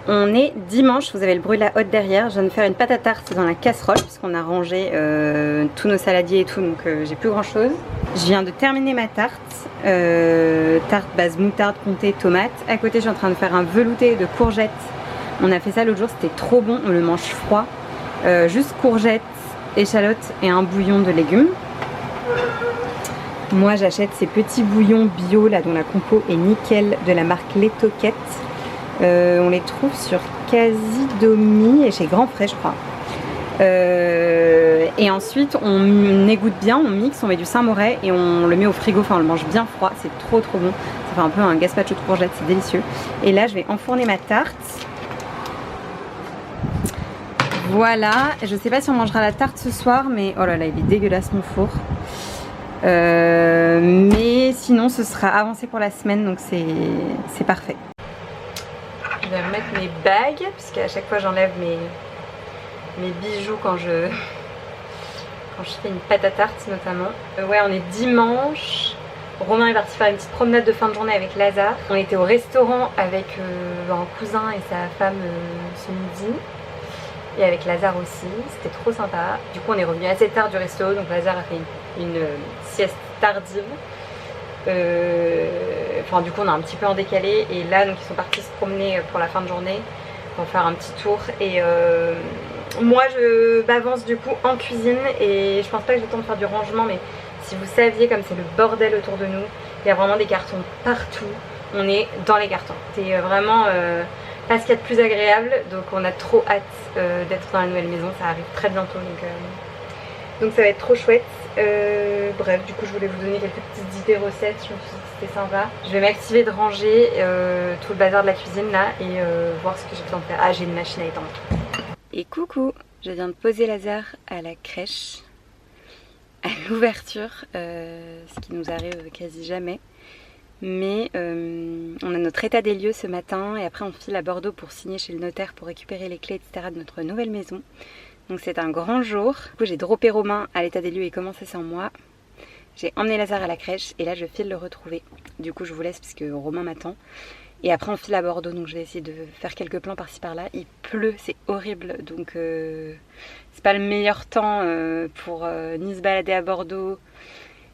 On est dimanche, vous avez le bruit de la hotte derrière. Je viens de faire une pâte à tarte dans la casserole puisqu'on a rangé tous nos saladiers et tout, donc j'ai plus grand chose. Je viens de terminer ma tarte, tarte base moutarde, comté, tomate. À côté, je suis en train de faire un velouté de courgettes. On a fait ça l'autre jour, c'était trop bon, on le mange froid. Juste courgettes, échalotes et un bouillon de légumes. Moi j'achète ces petits bouillons bio là dont la compo est nickel de la marque Les Toquettes. On les trouve sur Casidomi et chez Grand Frais je crois. Et ensuite on égoutte bien, on mixe, on met du Saint-Moré et on le met au frigo, enfin on le mange bien froid, c'est trop bon. Ça fait un peu un gazpacho de courgettes, c'est délicieux. Et là je vais enfourner ma tarte. Voilà, je sais pas si on mangera la tarte ce soir, mais oh là là il est dégueulasse mon four. Mais sinon ce sera avancé pour la semaine, donc c'est parfait. Je vais mettre mes bagues puisqu'à chaque fois j'enlève mes bijoux quand je fais une pâte à tarte notamment. Ouais, on est dimanche. Romain est parti faire une petite promenade de fin de journée avec Lazare. On était au restaurant avec un cousin et sa femme ce midi. Et avec Lazare aussi, c'était trop sympa. Du coup on est revenu assez tard du resto, donc Lazare a fait une sieste tardive. Enfin du coup on a un petit peu en décalé et là donc ils sont partis se promener pour la fin de journée pour faire un petit tour et moi je m'avance du coup en cuisine et je pense pas que j'ai le temps de faire du rangement, mais si vous saviez comme c'est le bordel autour de nous, il y a vraiment des cartons partout, on est dans les cartons, c'est vraiment pas ce qu'il y a de plus agréable, donc on a trop hâte d'être dans la nouvelle maison, ça arrive très bientôt donc ça va être trop chouette. Bref, du coup je voulais vous donner quelques petites idées recettes, je me suis dit que c'était sympa. Je vais m'activer de ranger tout le bazar de la cuisine là et voir ce que j'ai besoin de faire. Ah, j'ai une machine à étendre. Et coucou, je viens de poser Lazare à la crèche, à l'ouverture, ce qui nous arrive quasi jamais. Mais on a notre état des lieux ce matin et après on file à Bordeaux pour signer chez le notaire pour récupérer les clés etc. de notre nouvelle maison. Donc c'est un grand jour. Du coup j'ai droppé Romain à l'état des lieux et commencé sans moi. J'ai emmené Lazare à la crèche et là je file le retrouver. Du coup je vous laisse parce que Romain m'attend. Et après on file à Bordeaux, donc je vais essayer de faire quelques plans par-ci par-là. Il pleut, c'est horrible, donc c'est pas le meilleur temps pour ni se balader à Bordeaux,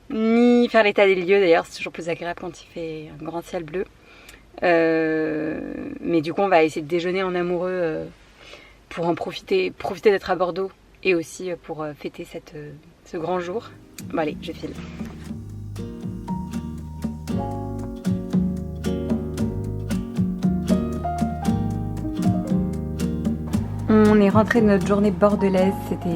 ni faire l'état des lieux. D'ailleurs c'est toujours plus agréable quand il fait un grand ciel bleu. Mais du coup on va essayer de déjeuner en amoureux pour en profiter d'être à Bordeaux et aussi pour fêter ce grand jour. Bon allez, je file. On est rentré de notre journée bordelaise, c'était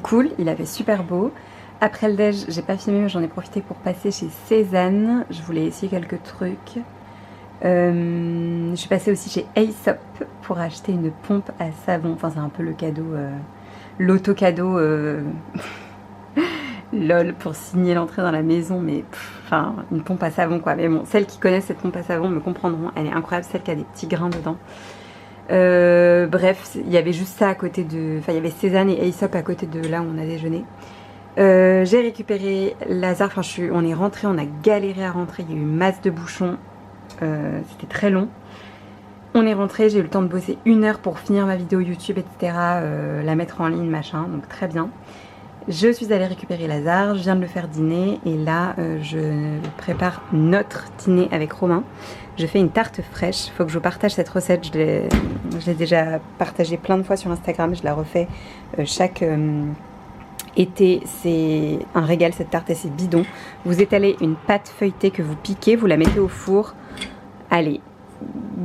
cool, il avait super beau. Après le déj, j'ai pas filmé mais j'en ai profité pour passer chez Cézanne, je voulais essayer quelques trucs. Je suis passée aussi chez Aesop pour acheter une pompe à savon, enfin c'est un peu le cadeau, l'auto-cadeau lol pour signer l'entrée dans la maison, mais enfin une pompe à savon quoi. Mais bon, celles qui connaissent cette pompe à savon me comprendront, elle est incroyable, celle qui a des petits grains dedans. Bref, il y avait juste ça à côté de... Enfin, il y avait Cézanne et Aesop à côté de là où on a déjeuné. J'ai récupéré Lazare, enfin on est rentré, on a galéré à rentrer, il y a eu masse de bouchons, c'était très long. On est rentré, j'ai eu le temps de bosser 1 heure pour finir ma vidéo YouTube, etc. La mettre en ligne, machin, donc très bien. Je suis allée récupérer Lazare, je viens de le faire dîner et là je prépare notre dîner avec Romain. Je fais une tarte fraîche, il faut que je vous partage cette recette, je l'ai déjà partagée plein de fois sur Instagram, je la refais chaque été, c'est un régal cette tarte et c'est bidon. Vous étalez une pâte feuilletée que vous piquez, vous la mettez au four, allez,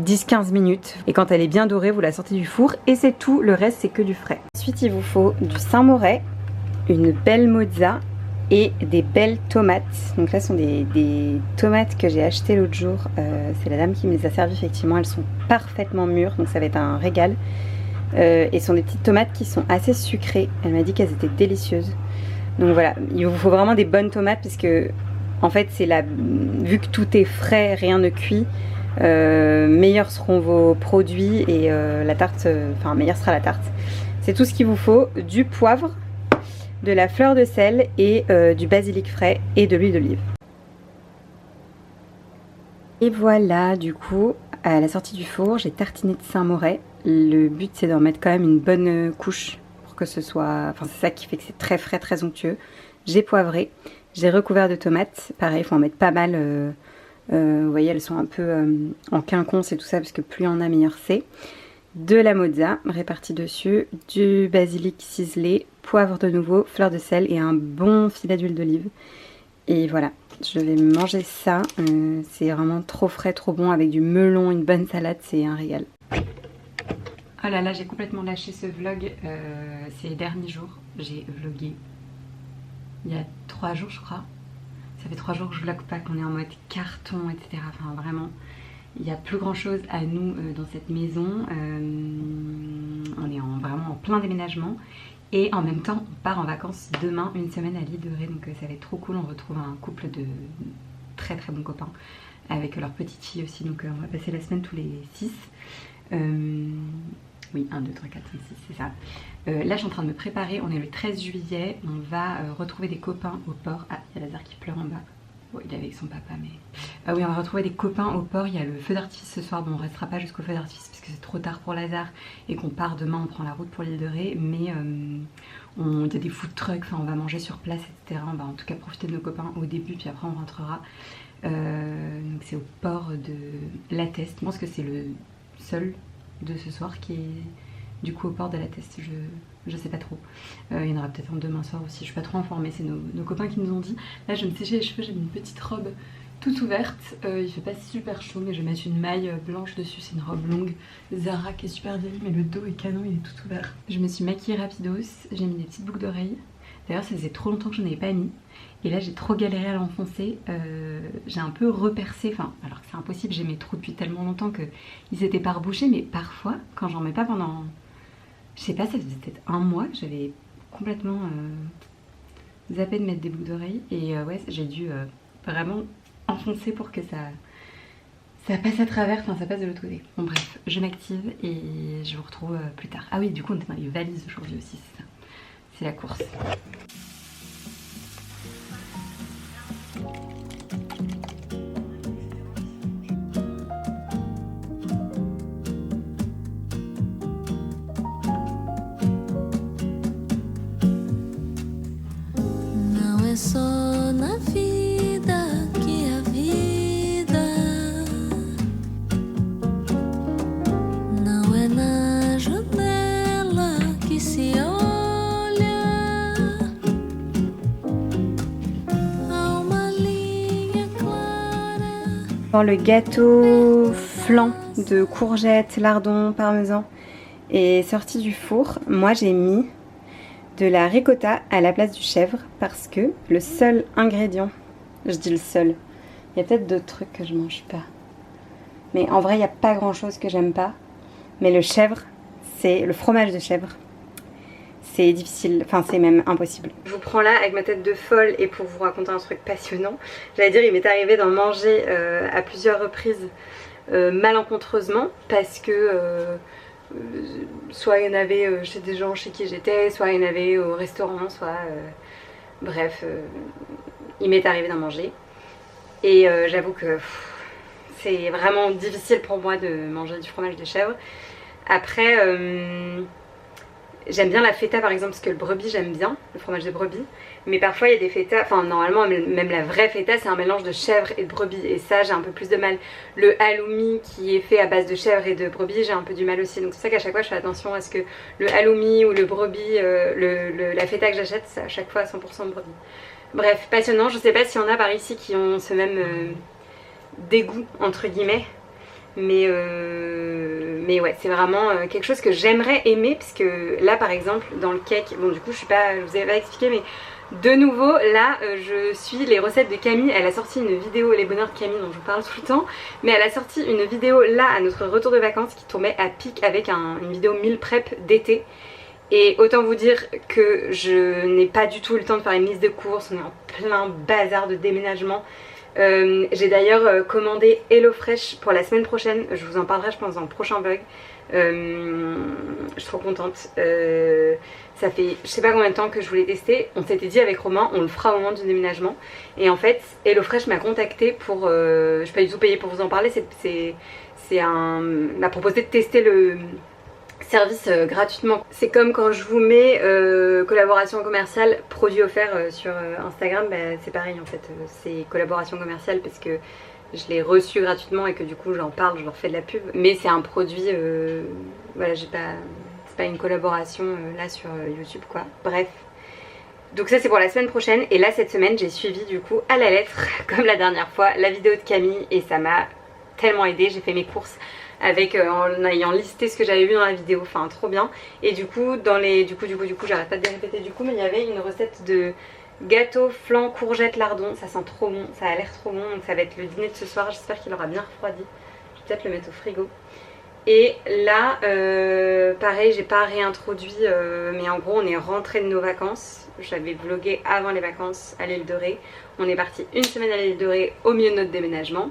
10-15 minutes et quand elle est bien dorée vous la sortez du four et c'est tout, le reste c'est que du frais. Ensuite il vous faut du Saint-Moré, une belle mozza et des belles tomates. Donc là ce sont des tomates que j'ai achetées l'autre jour, c'est la dame qui me les a servies effectivement, elles sont parfaitement mûres donc ça va être un régal. Et ce sont des petites tomates qui sont assez sucrées, elle m'a dit qu'elles étaient délicieuses. Donc voilà, il vous faut vraiment des bonnes tomates puisque en fait c'est la... vu que tout est frais, rien ne cuit, meilleurs seront vos produits et la tarte, enfin meilleure sera la tarte. C'est tout ce qu'il vous faut, du poivre, de la fleur de sel et du basilic frais et de l'huile d'olive. Et voilà, du coup, à la sortie du four, j'ai tartiné de Saint-Moré. Le but c'est d'en mettre quand même une bonne couche pour que ce soit... Enfin c'est ça qui fait que c'est très frais, très onctueux. J'ai poivré, j'ai recouvert de tomates. Pareil, il faut en mettre pas mal. Vous voyez, elles sont un peu en quinconce et tout ça parce que plus il y en a, meilleur c'est. De la mozza répartie dessus, du basilic ciselé, poivre de nouveau, fleur de sel et un bon filet d'huile d'olive. Et voilà, je vais manger ça. C'est vraiment trop frais, trop bon avec du melon, une bonne salade, c'est un régal. Oh là là, j'ai complètement lâché ce vlog ces derniers jours. J'ai vlogué il y a 3 jours je crois. Ça fait 3 jours que je vlog pas, qu'on est en mode carton, etc. Enfin vraiment... Il n'y a plus grand chose à nous dans cette maison, on est vraiment en plein déménagement et en même temps on part en vacances demain une semaine à l'île de Ré, donc ça va être trop cool. On retrouve un couple de très très bons copains avec leur petite fille aussi, donc on va passer la semaine tous les 6. Oui, 1, 2, 3, 4, 5, 6, c'est ça. Là je suis en train de me préparer, on est le 13 juillet, on va retrouver des copains au port. Ah, il y a Lazare qui pleure en bas. Bon, il est avec son papa, mais... Ah oui, on va retrouver des copains au port. Il y a le feu d'artifice ce soir. Bon, on restera pas jusqu'au feu d'artifice parce que c'est trop tard pour Lazare et qu'on part demain, on prend la route pour l'île de Ré. Mais il y a des food trucks, enfin, on va manger sur place, etc. On va en tout cas profiter de nos copains au début, puis après on rentrera. Donc c'est au port de La Teste. Je pense que c'est le seul de ce soir qui est du coup au port de La Teste. Je sais pas trop. Il y en aura peut-être un demain soir aussi. Je suis pas trop informée. C'est nos copains qui nous ont dit. Là, je vais me sécher les cheveux. J'ai une petite robe toute ouverte. Il fait pas super chaud, mais je vais mettre une maille blanche dessus. C'est une robe longue Zara qui est super vieille, mais le dos est canon. Il est tout ouvert. Je me suis maquillée rapidos. J'ai mis des petites boucles d'oreilles. D'ailleurs, ça faisait trop longtemps que je n'en avais pas mis. Et là, j'ai trop galéré à l'enfoncer. J'ai un peu repercé. Enfin, alors c'est impossible. J'ai mes trous depuis tellement longtemps qu'ils étaient pas rebouchés. Mais parfois, quand j'en mets pas pendant... Je sais pas, ça faisait peut-être 1 mois que j'avais complètement zappé de mettre des boucles d'oreilles. Et ouais, j'ai dû vraiment enfoncer pour que ça passe à travers, enfin ça passe de l'autre côté. Bon bref, je m'active et je vous retrouve plus tard. Ah oui, du coup on est dans les valises aujourd'hui aussi, c'est ça. C'est la course. Só na vida que a vida não é na janela que se olha. Há uma linha clara. Dans le gâteau flan de courgettes, lardons, parmesan est sorti du four. Moi j'ai mis de la ricotta à la place du chèvre parce que le seul ingrédient, je dis le seul, il y a peut-être d'autres trucs que je mange pas, mais en vrai il n'y a pas grand chose que j'aime pas, mais le chèvre, c'est le fromage de chèvre, c'est difficile, enfin c'est même impossible. Je vous prends là avec ma tête de folle et pour vous raconter un truc passionnant, j'allais dire il m'est arrivé d'en manger à plusieurs reprises malencontreusement parce que soit il y en avait chez des gens chez qui j'étais, soit il y en avait au restaurant, soit bref, il m'est arrivé d'en manger et j'avoue que c'est vraiment difficile pour moi de manger du fromage de chèvre. Après j'aime bien la feta par exemple parce que le brebis j'aime bien, le fromage de brebis, mais parfois il y a des feta, enfin normalement même la vraie feta c'est un mélange de chèvre et de brebis et ça j'ai un peu plus de mal. Le halloumi qui est fait à base de chèvre et de brebis j'ai un peu du mal aussi, donc c'est ça qu'à chaque fois je fais attention à ce que le halloumi ou le brebis, la feta que j'achète c'est à chaque fois 100% de brebis. Bref, passionnant, je sais pas s'il y en a par ici qui ont ce même dégoût entre guillemets. Mais ouais, c'est vraiment quelque chose que j'aimerais aimer parce que là par exemple dans le cake, bon du coup je vous avais pas expliqué mais de nouveau là je suis les recettes de Camille. Elle a sorti une vidéo, les bonheurs de Camille dont je vous parle tout le temps, mais elle a sorti une vidéo là à notre retour de vacances qui tombait à pic avec une vidéo meal prep d'été. Et autant vous dire que je n'ai pas du tout eu le temps de faire une liste de courses, on est en plein bazar de déménagement. J'ai d'ailleurs commandé HelloFresh pour la semaine prochaine, je vous en parlerai je pense dans le prochain vlog. Je suis trop contente, ça fait je sais pas combien de temps que je voulais tester. On s'était dit avec Romain on le fera au moment du déménagement. Et en fait HelloFresh m'a contacté pour, je suis pas du tout payée pour vous en parler, m'a proposé de tester le service gratuitement. C'est comme quand je vous mets collaboration commerciale, produit offert sur Instagram, bah, c'est pareil en fait, c'est collaboration commerciale parce que je l'ai reçu gratuitement et que du coup j'en parle, je leur fais de la pub. Mais c'est un produit, voilà, c'est pas une collaboration là sur YouTube quoi. Bref. Donc ça c'est pour la semaine prochaine et là cette semaine j'ai suivi du coup à la lettre, comme la dernière fois, la vidéo de Camille et ça m'a tellement aidé. J'ai fait mes courses avec en ayant listé ce que j'avais vu dans la vidéo, enfin trop bien. Et du coup dans les du coup j'arrête pas de les répéter du coup, mais il y avait une recette de gâteau flan courgette lardon, ça sent trop bon, ça a l'air trop bon, donc ça va être le dîner de ce soir, j'espère qu'il aura bien refroidi. Je vais peut-être le mettre au frigo. Et là pareil, j'ai pas réintroduit mais en gros on est rentré de nos vacances. J'avais vlogué avant les vacances à l'île de Ré. On est parti une semaine à l'île de Ré au milieu de notre déménagement.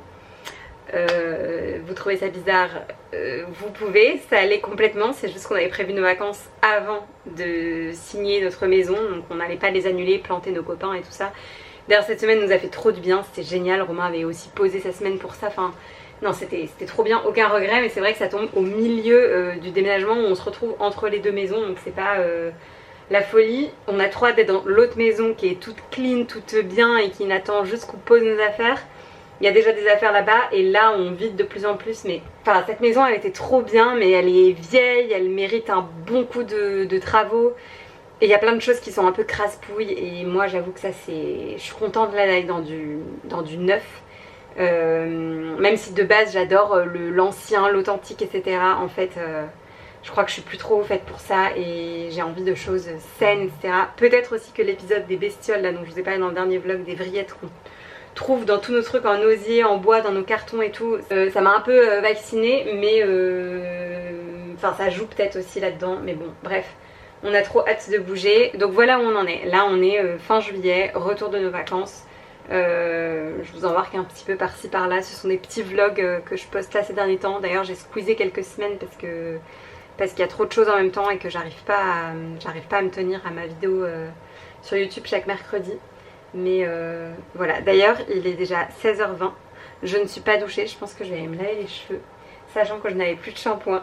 Vous trouvez ça bizarre, vous pouvez, ça allait complètement, c'est juste qu'on avait prévu nos vacances avant de signer notre maison, donc on n'allait pas les annuler, planter nos copains et tout ça. D'ailleurs cette semaine nous a fait trop du bien, c'était génial, Romain avait aussi posé sa semaine pour ça, enfin non c'était trop bien, aucun regret, mais c'est vrai que ça tombe au milieu du déménagement où on se retrouve entre les deux maisons, donc c'est pas la folie. On a trop hâte d'être dans l'autre maison qui est toute clean, toute bien et qui n'attend juste qu'on pose nos affaires. Il y a déjà des affaires là-bas et là on vide de plus en plus, mais enfin cette maison elle était trop bien mais elle est vieille, elle mérite un bon coup de travaux et il y a plein de choses qui sont un peu crasse-pouille et moi j'avoue que ça c'est... Je suis contente là d'aller dans du neuf, même si de base j'adore l'ancien, l'authentique etc. En fait je crois que je suis plus trop faite pour ça et j'ai envie de choses saines etc. Peut-être aussi que l'épisode des bestioles là dont je vous ai parlé dans le dernier vlog, des vrillettes qu'on trouve dans tous nos trucs en osier, en bois, dans nos cartons et tout, ça m'a un peu vaccinée, mais enfin ça joue peut-être aussi là-dedans, mais bon bref, on a trop hâte de bouger. Donc voilà où on en est, là on est fin juillet, retour de nos vacances. Je vous embarque un petit peu par-ci par-là, ce sont des petits vlogs que je poste là ces derniers temps. D'ailleurs j'ai squeezé quelques semaines parce qu'il y a trop de choses en même temps et que j'arrive pas à me tenir à ma vidéo sur YouTube chaque mercredi. Mais voilà, d'ailleurs il est déjà 16h20, je ne suis pas douchée, je pense que je vais aller me laver les cheveux, sachant que je n'avais plus de shampoing.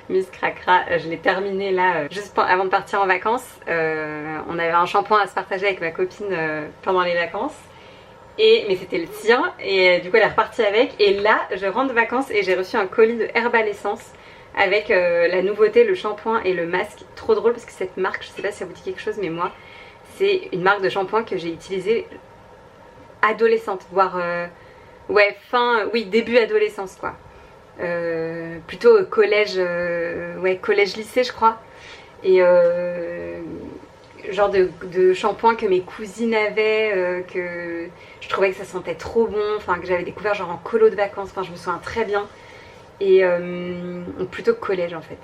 Miss Cracra, je l'ai terminé là juste avant de partir en vacances. On avait un shampoing à se partager avec ma copine pendant les vacances, mais c'était le sien et du coup elle est repartie avec. Et là je rentre de vacances et j'ai reçu un colis de Herbal Essence avec la nouveauté, le shampoing et le masque. Trop drôle parce que cette marque, je sais pas si ça vous dit quelque chose, mais moi c'est une marque de shampoing que j'ai utilisée adolescente, voire ouais début adolescence quoi. Plutôt collège, ouais collège lycée je crois. Et genre de shampoing que mes cousines avaient, que je trouvais que ça sentait trop bon, enfin que j'avais découvert genre en colo de vacances, enfin je me souviens très bien. Et plutôt collège en fait.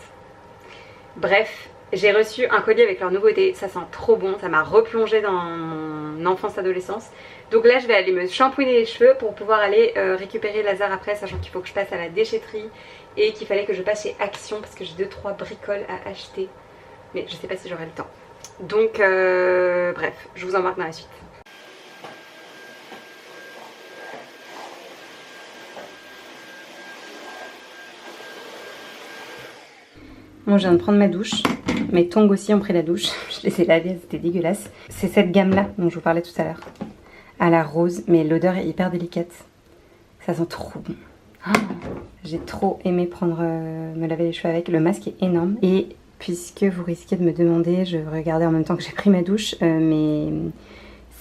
Bref. J'ai reçu un colis avec leur nouveauté, ça sent trop bon, ça m'a replongé dans mon enfance-adolescence. Donc là je vais aller me shampouiner les cheveux pour pouvoir aller récupérer Lazare après, sachant qu'il faut que je passe à la déchetterie et qu'il fallait que je passe chez Action parce que j'ai 2-3 bricoles à acheter. Mais je sais pas si j'aurai le temps. Donc bref, je vous embarque dans la suite. Moi je viens de prendre ma douche, mes tongs aussi ont pris la douche, je les ai lavés, c'était dégueulasse. C'est cette gamme là dont je vous parlais tout à l'heure, à la rose, mais l'odeur est hyper délicate. Ça sent trop bon. Oh, j'ai trop aimé me laver les cheveux avec, le masque est énorme. Et puisque vous risquez de me demander, je regardais en même temps que j'ai pris ma douche, mais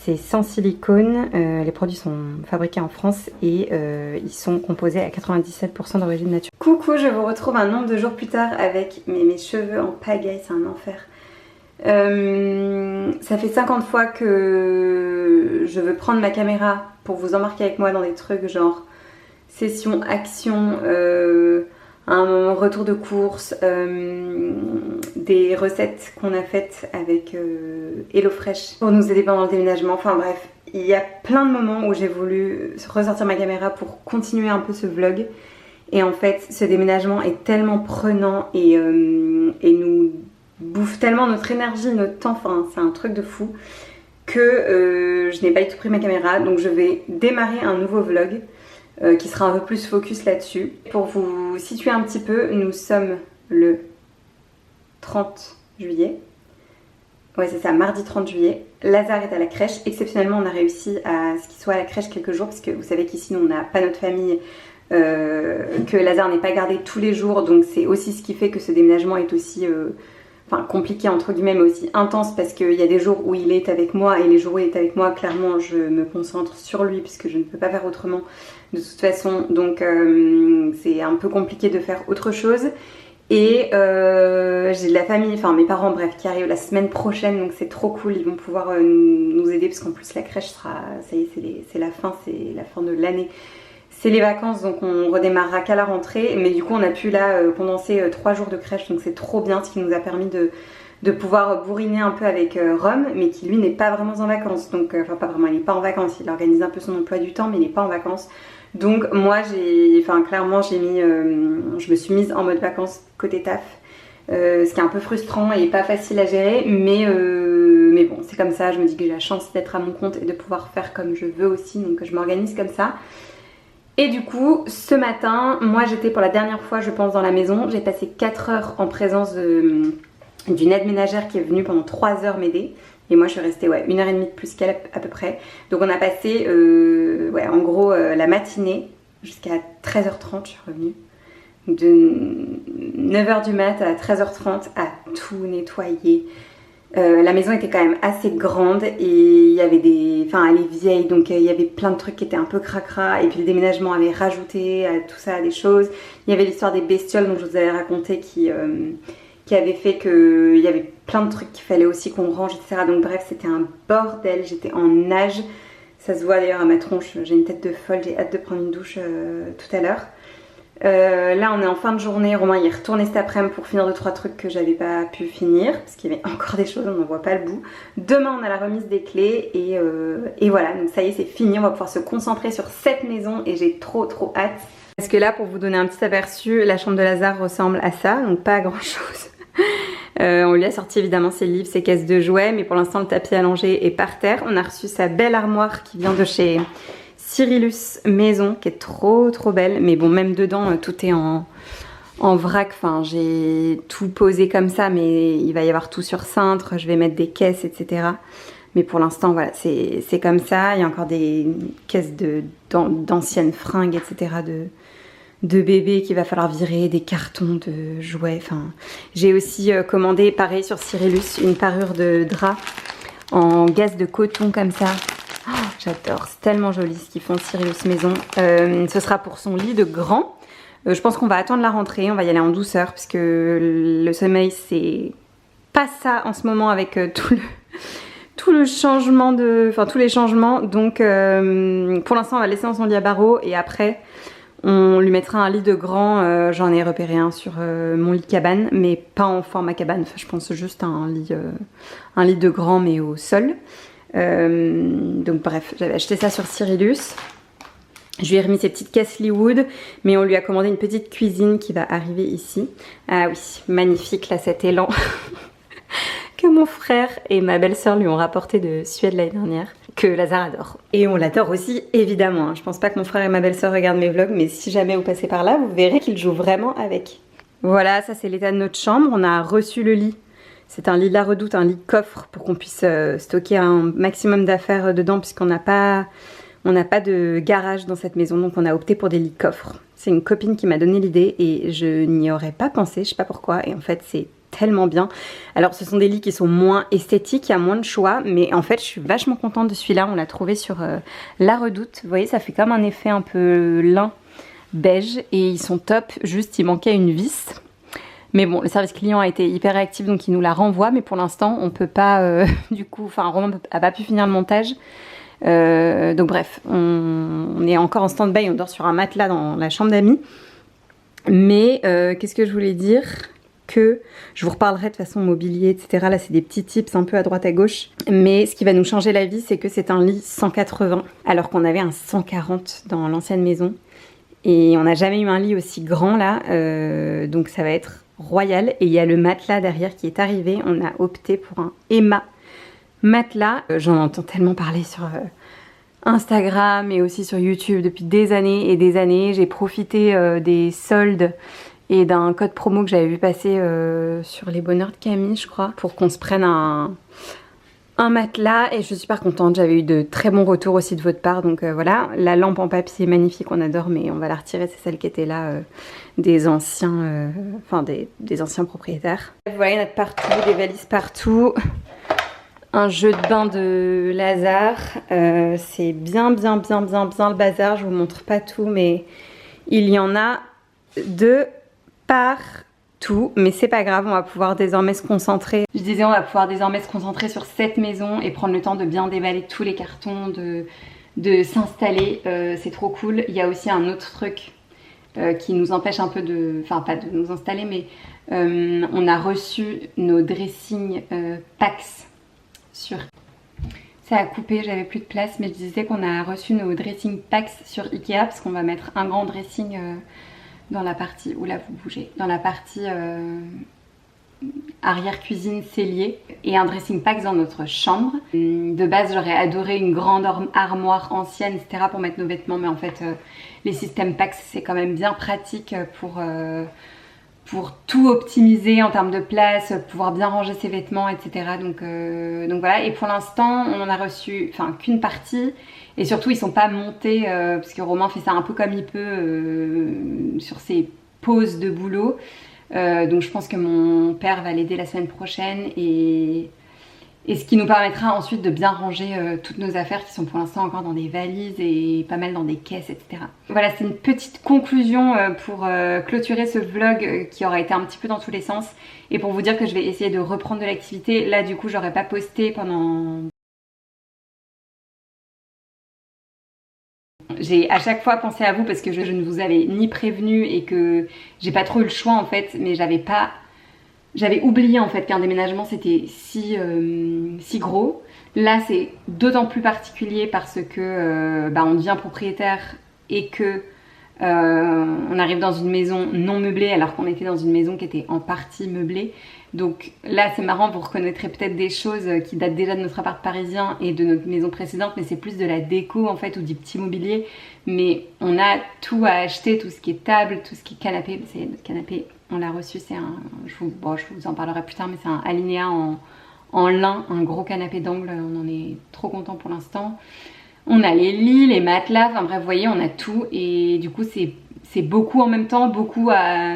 c'est sans silicone, les produits sont fabriqués en France et ils sont composés à 97% d'origine naturelle. Coucou, je vous retrouve un nombre de jours plus tard avec mes cheveux en pagaille, c'est un enfer. Ça fait 50 fois que je veux prendre ma caméra pour vous embarquer avec moi dans des trucs genre session, action, un retour de course, des recettes qu'on a faites avec HelloFresh pour nous aider pendant le déménagement. Enfin bref, il y a plein de moments où j'ai voulu ressortir ma caméra pour continuer un peu ce vlog. Et en fait, ce déménagement est tellement prenant et nous bouffe tellement notre énergie, notre temps, enfin c'est un truc de fou que je n'ai pas du tout pris ma caméra. Donc je vais démarrer un nouveau vlog qui sera un peu plus focus là-dessus. Pour vous situer un petit peu, nous sommes le 30 juillet. Ouais, c'est ça, mardi 30 juillet. Lazare est à la crèche. Exceptionnellement, on a réussi à ce qu'il soit à la crèche quelques jours, parce que vous savez qu'ici, nous, on n'a pas notre famille, que Lazare n'est pas gardé tous les jours. Donc, c'est aussi ce qui fait que ce déménagement est aussi compliqué, entre guillemets, mais aussi intense, parce qu'il y a des jours où il est avec moi, et les jours où il est avec moi, clairement, je me concentre sur lui, puisque je ne peux pas faire autrement de toute façon. Donc, c'est un peu compliqué de faire autre chose. Et j'ai de la famille, enfin mes parents bref, qui arrivent la semaine prochaine, donc c'est trop cool, ils vont pouvoir nous aider parce qu'en plus la crèche sera, ça y est, c'est la fin de l'année, c'est les vacances, donc on redémarrera qu'à la rentrée, mais du coup on a pu là condenser 3 jours de crèche, donc c'est trop bien, ce qui nous a permis de pouvoir bourriner un peu avec Rome, mais qui lui n'est pas vraiment en vacances, donc enfin pas vraiment, il n'est pas en vacances, il organise un peu son emploi du temps, mais il n'est pas en vacances. Donc moi clairement je me suis mise en mode vacances côté taf, ce qui est un peu frustrant et pas facile à gérer, mais bon c'est comme ça, je me dis que j'ai la chance d'être à mon compte et de pouvoir faire comme je veux aussi, donc je m'organise comme ça. Et du coup ce matin, moi j'étais pour la dernière fois je pense dans la maison, j'ai passé 4 heures en présence d'une aide ménagère qui est venue pendant 3 heures m'aider. Et moi je suis restée 1h30 de plus qu'elle à peu près. Donc on a passé en gros la matinée jusqu'à 13h30, je suis revenue. De 9h du mat à 13h30 à tout nettoyer. La maison était quand même assez grande et il y avait elle est vieille, donc il y avait plein de trucs qui étaient un peu cracra. Et puis le déménagement avait rajouté à tout ça des choses. Il y avait l'histoire des bestioles dont je vous avais raconté qui avait fait qu'il y avait plein de trucs qu'il fallait aussi qu'on range, etc. Donc bref, c'était un bordel, j'étais en nage. Ça se voit d'ailleurs à ma tronche, j'ai une tête de folle, j'ai hâte de prendre une douche tout à l'heure. Là, on est en fin de journée, Romain il est retourné cet après-midi pour finir 2-3 trucs que j'avais pas pu finir, parce qu'il y avait encore des choses, on n'en voit pas le bout. Demain, on a la remise des clés et voilà, donc ça y est, c'est fini, on va pouvoir se concentrer sur cette maison et j'ai trop hâte. Parce que là, pour vous donner un petit aperçu, la chambre de Lazare ressemble à ça, donc pas à grand chose. On lui a sorti évidemment ses livres, ses caisses de jouets, mais pour l'instant le tapis allongé est par terre. On a reçu sa belle armoire qui vient de chez Cyrillus Maison, qui est trop belle, mais bon, même dedans tout est en vrac. Enfin, j'ai tout posé comme ça, mais il va y avoir tout sur cintre, je vais mettre des caisses, etc. Mais pour l'instant, voilà, c'est comme ça. Il y a encore des caisses d'anciennes fringues, etc. de bébés qu'il va falloir virer, des cartons de jouets. Enfin, j'ai aussi commandé, pareil sur Cyrillus, une parure de drap en gaze de coton comme ça. Oh, j'adore, c'est tellement joli ce qu'ils font Cyrillus Maison. Ce sera pour son lit de grand. Je pense qu'on va attendre la rentrée, on va y aller en douceur, puisque le sommeil c'est pas ça en ce moment avec tout le changement tous les changements. Donc pour l'instant on va laisser dans son lit à barreaux et après on lui mettra un lit de grand. J'en ai repéré un sur mon lit cabane, mais pas en format cabane. Enfin, je pense juste à un lit de grand, mais au sol. Donc bref, j'avais acheté ça sur Cyrillus. Je lui ai remis ses petites caisses Leewood, mais on lui a commandé une petite cuisine qui va arriver ici. Ah oui, magnifique là cet élan que mon frère et ma belle-sœur lui ont rapporté de Suède l'année dernière, que Lazare adore. Et on l'adore aussi, évidemment. Je pense pas que mon frère et ma belle-sœur regardent mes vlogs, mais si jamais vous passez par là, vous verrez qu'ils jouent vraiment avec. Voilà, ça c'est l'état de notre chambre. On a reçu le lit. C'est un lit de la Redoute, un lit coffre pour qu'on puisse stocker un maximum d'affaires dedans, puisqu'on n'a pas de garage dans cette maison, donc on a opté pour des lits coffres. C'est une copine qui m'a donné l'idée et je n'y aurais pas pensé, je sais pas pourquoi, et en fait c'est tellement bien. Alors ce sont des lits qui sont moins esthétiques, il y a moins de choix, mais en fait je suis vachement contente de celui-là. On l'a trouvé sur la Redoute. Vous voyez, ça fait comme un effet un peu lin beige et ils sont top, juste il manquait une vis. Mais bon, le service client a été hyper réactif, donc il nous la renvoie, mais pour l'instant on peut pas du coup, enfin Romain a pas pu finir le montage. Donc bref, on est encore en stand-by, on dort sur un matelas dans la chambre d'amis. Mais qu'est-ce que je voulais dire? Que je vous reparlerai de façon mobilier, etc. Là, c'est des petits tips un peu à droite à gauche. Mais ce qui va nous changer la vie, c'est que c'est un lit 180, alors qu'on avait un 140 dans l'ancienne maison. Et on n'a jamais eu un lit aussi grand là, donc ça va être royal. Et il y a le matelas derrière qui est arrivé. On a opté pour un Emma matelas. J'en entends tellement parler Instagram et aussi sur YouTube depuis des années et des années. J'ai profité des soldes et d'un code promo que j'avais vu passer sur les bonheurs de Camille, je crois, pour qu'on se prenne un matelas, et je suis super contente. J'avais eu de très bons retours aussi de votre part, donc voilà. La lampe en papier est magnifique, on adore, mais on va la retirer, c'est celle qui était là des anciens des anciens propriétaires. Voilà, il y en a de partout, des valises partout. Un jeu de bain de Lazare, c'est bien le bazar. Je vous montre pas tout, mais il y en a de partout, mais c'est pas grave, on va pouvoir désormais se concentrer. Je disais, on va pouvoir désormais se concentrer sur cette maison et prendre le temps de bien déballer tous les cartons, de s'installer, c'est trop cool. Il y a aussi un autre truc qui nous empêche un peu de, enfin pas de nous installer, mais on a reçu nos dressings Pax sur... Ça a coupé, j'avais plus de place, mais je disais qu'on a reçu nos dressings Pax sur Ikea, parce qu'on va mettre un grand dressing dans la partie, où là vous bougez, dans la partie arrière cuisine cellier, et un dressing Pax dans notre chambre. De base j'aurais adoré une grande armoire ancienne, etc. pour mettre nos vêtements, mais en fait les systèmes Pax c'est quand même bien pratique pour tout optimiser en termes de place, pouvoir bien ranger ses vêtements, etc. Donc voilà, et pour l'instant on en a reçu qu'une partie, et surtout ils sont pas montés, parce que Romain fait ça un peu comme il peut sur ses pauses de boulot, donc je pense que mon père va l'aider la semaine prochaine, et ce qui nous permettra ensuite de bien ranger toutes nos affaires qui sont pour l'instant encore dans des valises et pas mal dans des caisses, etc. Voilà, c'est une petite conclusion pour clôturer ce vlog qui aura été un petit peu dans tous les sens, et pour vous dire que je vais essayer de reprendre de l'activité. Là du coup j'aurais pas posté pendant... J'ai à chaque fois pensé à vous parce que je ne vous avais ni prévenu et que j'ai pas trop eu le choix en fait, mais j'avais oublié en fait qu'un déménagement c'était si gros. Là c'est d'autant plus particulier parce que on devient propriétaire et que on arrive dans une maison non meublée alors qu'on était dans une maison qui était en partie meublée. Donc là c'est marrant, vous reconnaîtrez peut-être des choses qui datent déjà de notre appart parisien et de notre maison précédente, mais c'est plus de la déco en fait, ou du petit mobilier. Mais on a tout à acheter, tout ce qui est table, tout ce qui est canapé. C'est notre canapé, on l'a reçu, c'est un... je vous en parlerai plus tard, mais c'est un Alinéa en lin, un gros canapé d'angle, on en est trop content pour l'instant. On a les lits, les matelas, enfin bref, vous voyez, on a tout, et du coup c'est beaucoup en même temps, beaucoup à...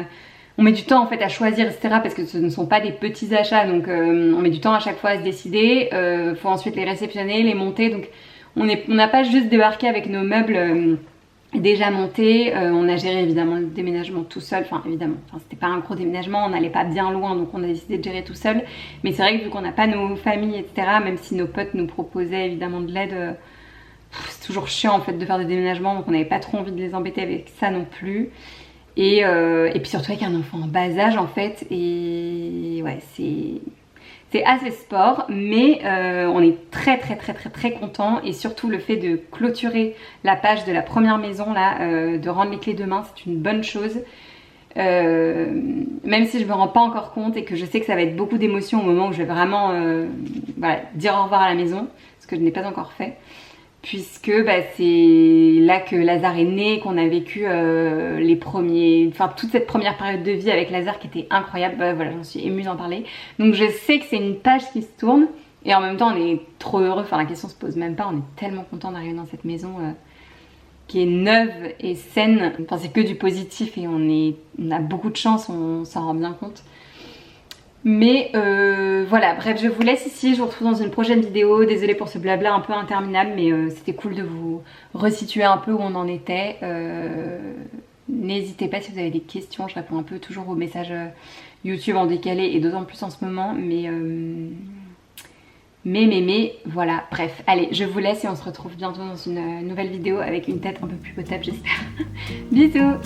On met du temps en fait à choisir, etc. parce que ce ne sont pas des petits achats, donc on met du temps à chaque fois à se décider. Faut ensuite les réceptionner, les monter, donc on n'a pas juste débarqué avec nos meubles déjà montés. On a géré évidemment le déménagement tout seul, c'était pas un gros déménagement, on n'allait pas bien loin, donc on a décidé de gérer tout seul. Mais c'est vrai que vu qu'on n'a pas nos familles, etc., même si nos potes nous proposaient évidemment de l'aide, c'est toujours chiant en fait de faire des déménagements, donc on n'avait pas trop envie de les embêter avec ça non plus. Et puis surtout avec un enfant en bas âge en fait, et ouais c'est assez sport, mais on est très content, et surtout le fait de clôturer la page de la première maison là, de rendre les clés demain, c'est une bonne chose. Même si je me rends pas encore compte et que je sais que ça va être beaucoup d'émotions au moment où je vais vraiment dire au revoir à la maison, ce que je n'ai pas encore fait. Puisque c'est là que Lazare est né, qu'on a vécu toute cette première période de vie avec Lazare qui était incroyable. Voilà, j'en suis émue d'en parler. Donc je sais que c'est une page qui se tourne, et en même temps on est trop heureux, la question se pose même pas, on est tellement content d'arriver dans cette maison qui est neuve et saine. C'est que du positif, et on a beaucoup de chance, on s'en rend bien compte. Mais voilà, bref, je vous laisse ici, je vous retrouve dans une prochaine vidéo. Désolée pour ce blabla un peu interminable, mais c'était cool de vous resituer un peu où on en était. N'hésitez pas si vous avez des questions, je réponds un peu toujours aux messages YouTube en décalé, et d'autant plus en ce moment, mais voilà, bref, allez, je vous laisse et on se retrouve bientôt dans une nouvelle vidéo avec une tête un peu plus potable, j'espère. Bisous.